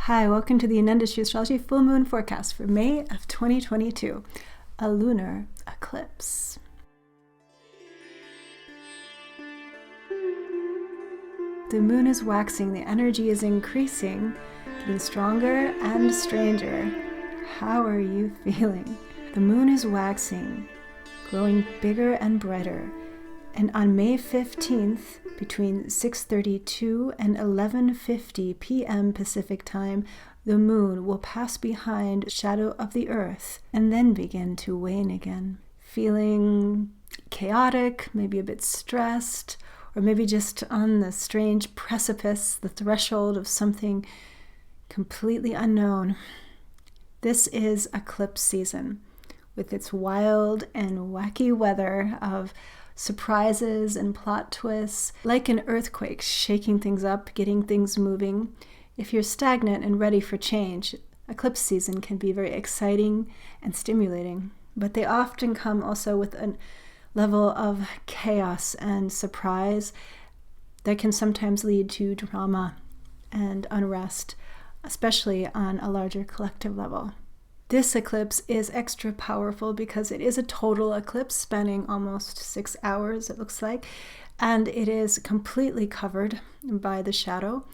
Hi, welcome to the Industry Astrology Full Moon Forecast for May of 2022, a lunar eclipse. The moon is waxing, the energy is increasing, getting stronger and stranger. How are you feeling? The moon is waxing, growing bigger and brighter. And on May 15th, between 6:32 and 11:50 p.m. Pacific time, the moon will pass behind shadow of the earth and then begin to wane again. Feeling chaotic, maybe a bit stressed, or maybe just on the strange precipice, the threshold of something completely unknown. This is eclipse season, with its wild and wacky weather of surprises and plot twists, like an earthquake, shaking things up, getting things moving. If you're stagnant and ready for change, eclipse season can be very exciting and stimulating, but they often come also with a level of chaos and surprise that can sometimes lead to drama and unrest, especially on a larger collective level. This eclipse is extra powerful because it is a total eclipse spanning almost 6 hours, it looks like, and it is completely covered by the shadow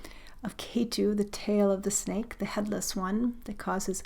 of Ketu, the tail of the snake, the headless one that causes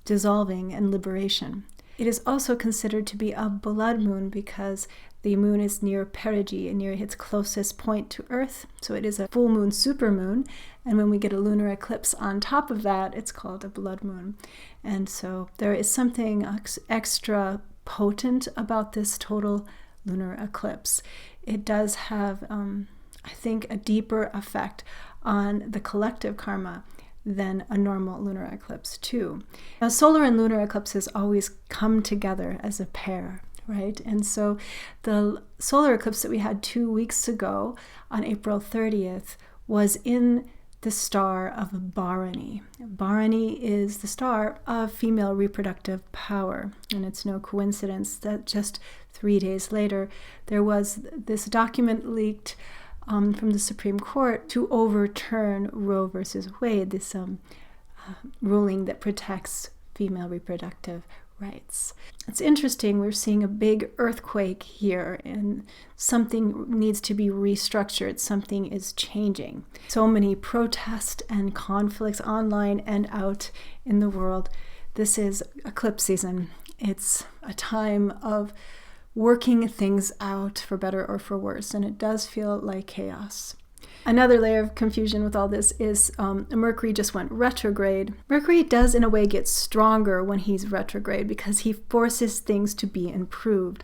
dissolving and liberation. It is also considered to be a blood moon because the moon is near perigee, near its closest point to Earth. So it is a full moon supermoon. And when we get a lunar eclipse on top of that, it's called a blood moon. And so there is something extra potent about this total lunar eclipse. It does have, I think, a deeper effect on the collective karma than a normal lunar eclipse too. Now, solar and lunar eclipses always come together as a pair, right? And so the solar eclipse that we had 2 weeks ago on April 30th was in the star of Bharani. Bharani is the star of female reproductive power, and it's no coincidence that just 3 days later there was this document leaked from the Supreme Court to overturn Roe versus Wade, this ruling that protects female reproductive rights. It's interesting, we're seeing a big earthquake here and something needs to be restructured, something is changing. So many protests and conflicts online and out in the world. This is eclipse season. It's a time of working things out for better or for worse, and it does feel like chaos. Another layer of confusion with all this is Mercury just went retrograde. Mercury does in a way get stronger when he's retrograde because he forces things to be improved,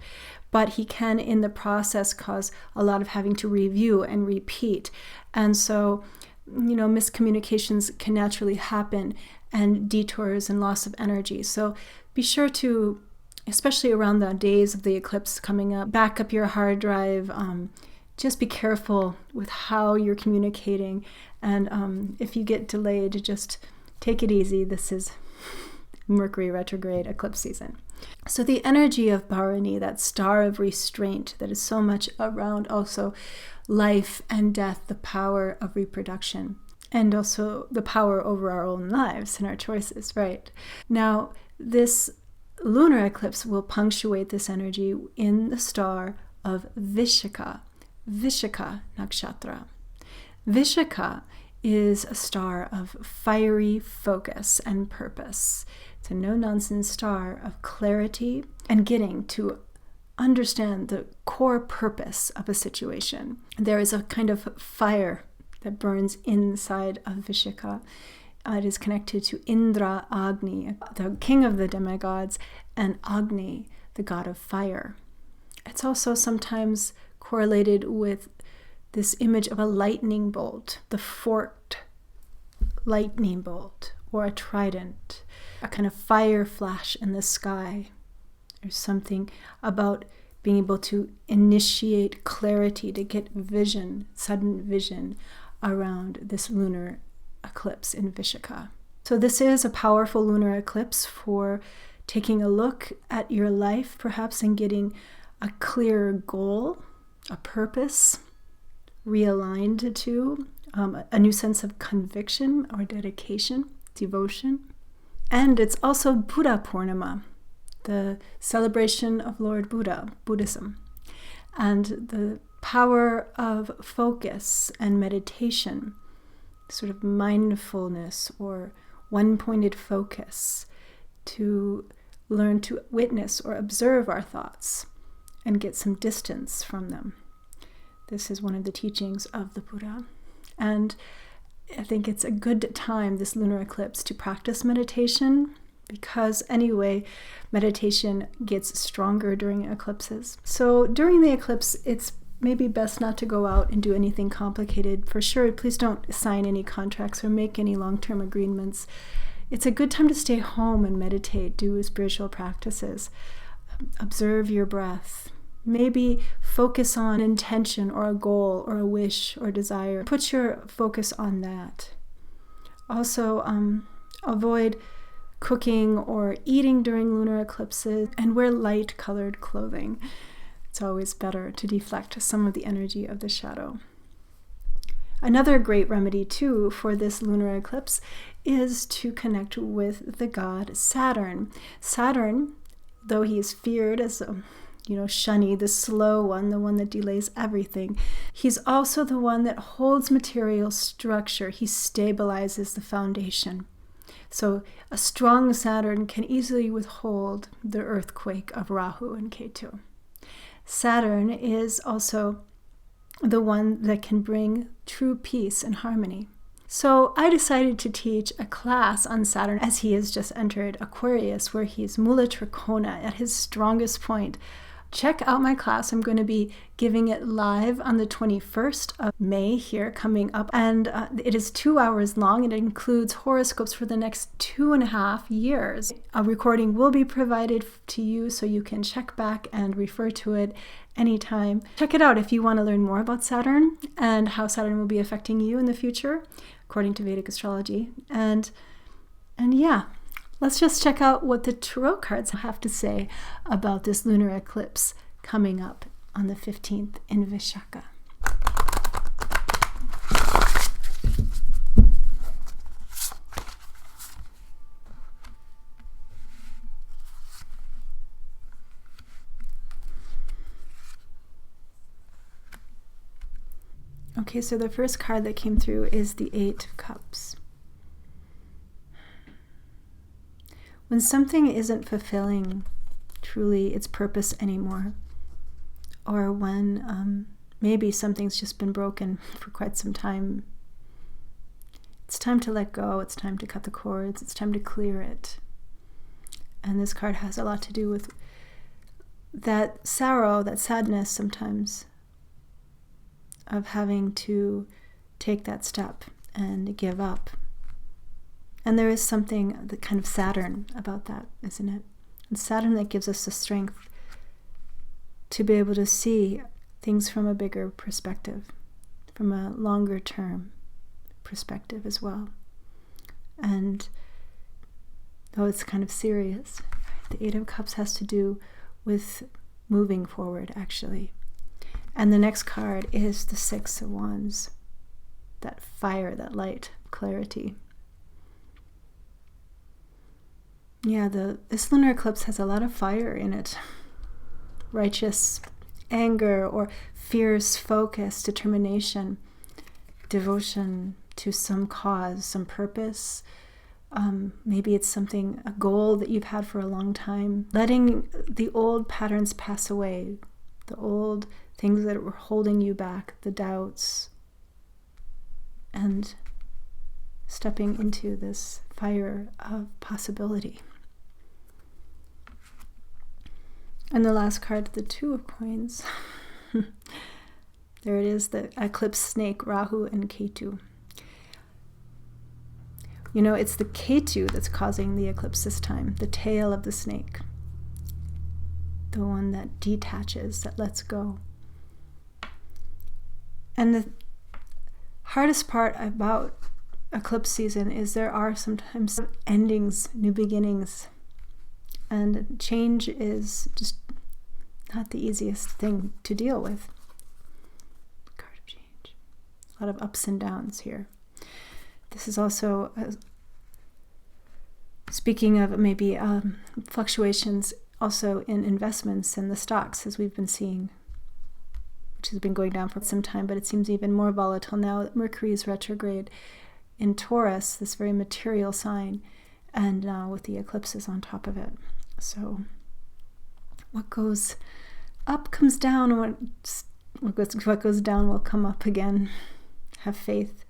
but he can in the process cause a lot of having to review and repeat. And so, miscommunications can naturally happen and detours and loss of energy. So be sure to, especially around the days of the eclipse coming up, back up your hard drive. Just be careful with how you're communicating. And if you get delayed, just take it easy. This is Mercury retrograde eclipse season. So the energy of Bharani, that star of restraint that is so much around also life and death, the power of reproduction, and also the power over our own lives and our choices, right? Now, this lunar eclipse will punctuate this energy in the star of Vishaka Nakshatra. Vishaka is a star of fiery focus and purpose. It's a no-nonsense star of clarity and getting to understand the core purpose of a situation. There is a kind of fire that burns inside of Vishaka. It is connected to Indra Agni, the king of the demigods, and Agni, the god of fire. It's also sometimes correlated with this image of a lightning bolt, the forked lightning bolt, or a trident, a kind of fire flash in the sky. There's something about being able to initiate clarity, to get vision, sudden vision around this lunar eclipse in Vishaka. So this is a powerful lunar eclipse for taking a look at your life, perhaps, and getting a clear goal, a purpose, realigned to, a new sense of conviction or dedication, devotion. And it's also Buddha Purnima, the celebration of Lord Buddha, Buddhism, and the power of focus and meditation, sort of mindfulness or one-pointed focus, to learn to witness or observe our thoughts and get some distance from them. This is one of the teachings of the Buddha. And I think it's a good time, this lunar eclipse, to practice meditation, because anyway, meditation gets stronger during eclipses. So during the eclipse, it's maybe best not to go out and do anything complicated. For sure, please don't sign any contracts or make any long-term agreements. It's a good time to stay home and meditate, do spiritual practices, observe your breath. Maybe focus on intention or a goal or a wish or desire. Put your focus on that. Also, avoid cooking or eating during lunar eclipses, and wear light-colored clothing. It's always better to deflect some of the energy of the shadow. Another great remedy, too, for this lunar eclipse is to connect with the god Saturn. Saturn, though he is feared as shunny, the slow one, the one that delays everything, he's also the one that holds material structure. He stabilizes the foundation. So a strong Saturn can easily withhold the earthquake of Rahu and Ketu. Saturn is also the one that can bring true peace and harmony. So I decided to teach a class on Saturn as he has just entered Aquarius, where he's Mula Trikona at his strongest point. Check out my class. I'm going to be giving it live on the 21st of May here coming up. And it is 2 hours long. It includes horoscopes for the next 2.5 years. A recording will be provided to you so you can check back and refer to it anytime. Check it out if you want to learn more about Saturn and how Saturn will be affecting you in the future, according to Vedic astrology. And yeah. Let's just check out what the tarot cards have to say about this lunar eclipse coming up on the 15th in Vishaka. Okay, so the first card that came through is the Eight of Cups. When something isn't fulfilling truly its purpose anymore, or when maybe something's just been broken for quite some time, it's time to let go, it's time to cut the cords, it's time to clear it. And this card has a lot to do with that sorrow, that sadness sometimes, of having to take that step and give up. And there is something that kind of Saturn about that, isn't it? And Saturn that gives us the strength to be able to see things from a bigger perspective, from a longer term perspective as well. And though it's kind of serious, the Eight of Cups has to do with moving forward, actually. And the next card is the Six of Wands, that fire, that light, clarity. Yeah, this lunar eclipse has a lot of fire in it. Righteous anger or fierce focus, determination, devotion to some cause, some purpose. Maybe it's something, a goal that you've had for a long time. Letting the old patterns pass away, the old things that were holding you back, the doubts, and stepping into this fire of possibility. And the last card, the Two of Coins. There it is, the eclipse snake, Rahu and Ketu. You know, it's the Ketu that's causing the eclipse this time, the tail of the snake. The one that detaches, that lets go. And the hardest part about eclipse season is there are sometimes endings, new beginnings. And change is just not the easiest thing to deal with. Card of change. A lot of ups and downs here. This is also, speaking of maybe fluctuations also in investments in the stocks, as we've been seeing, which has been going down for some time, but it seems even more volatile now that Mercury is retrograde in Taurus, this very material sign, and now with the eclipses on top of it. So what goes up comes down, and what goes down will come up again. Have faith.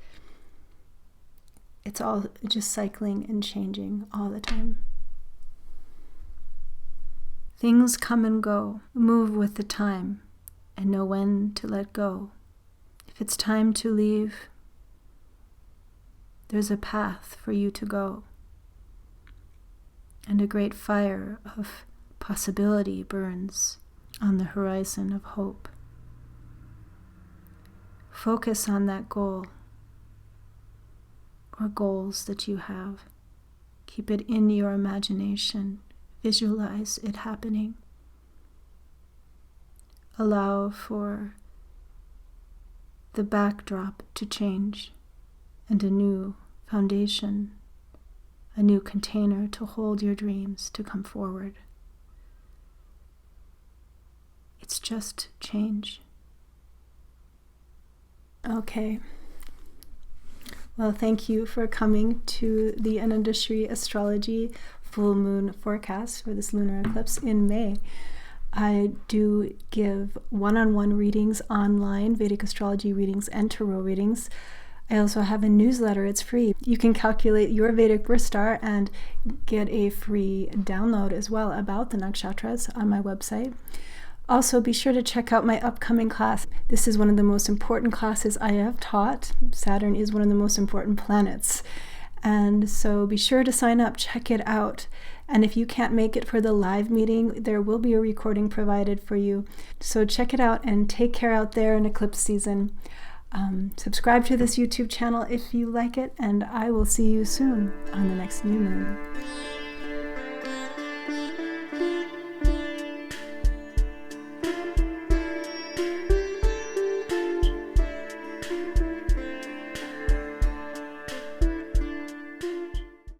It's all just cycling and changing all the time. Things come and go. Move with the time and know when to let go. If it's time to leave, there's a path for you to go. And a great fire of possibility burns on the horizon of hope. Focus on that goal or goals that you have. Keep it in your imagination. Visualize it happening. Allow for the backdrop to change and a new foundation, a new container to hold your dreams to come forward. It's just change. Okay. Well, thank you for coming to the Anandashri Astrology full moon forecast for this lunar eclipse in May. I do give one-on-one readings online, Vedic astrology readings and tarot readings. I also have a newsletter. It's free. You can calculate your Vedic birth star and get a free download as well about the nakshatras on my website. Also, be sure to check out my upcoming class. This is one of the most important classes I have taught. Saturn is one of the most important planets. And so be sure to sign up, check it out. And if you can't make it for the live meeting, there will be a recording provided for you. So check it out and take care out there in eclipse season. Subscribe to this YouTube channel if you like it, and I will see you soon on the next new moon.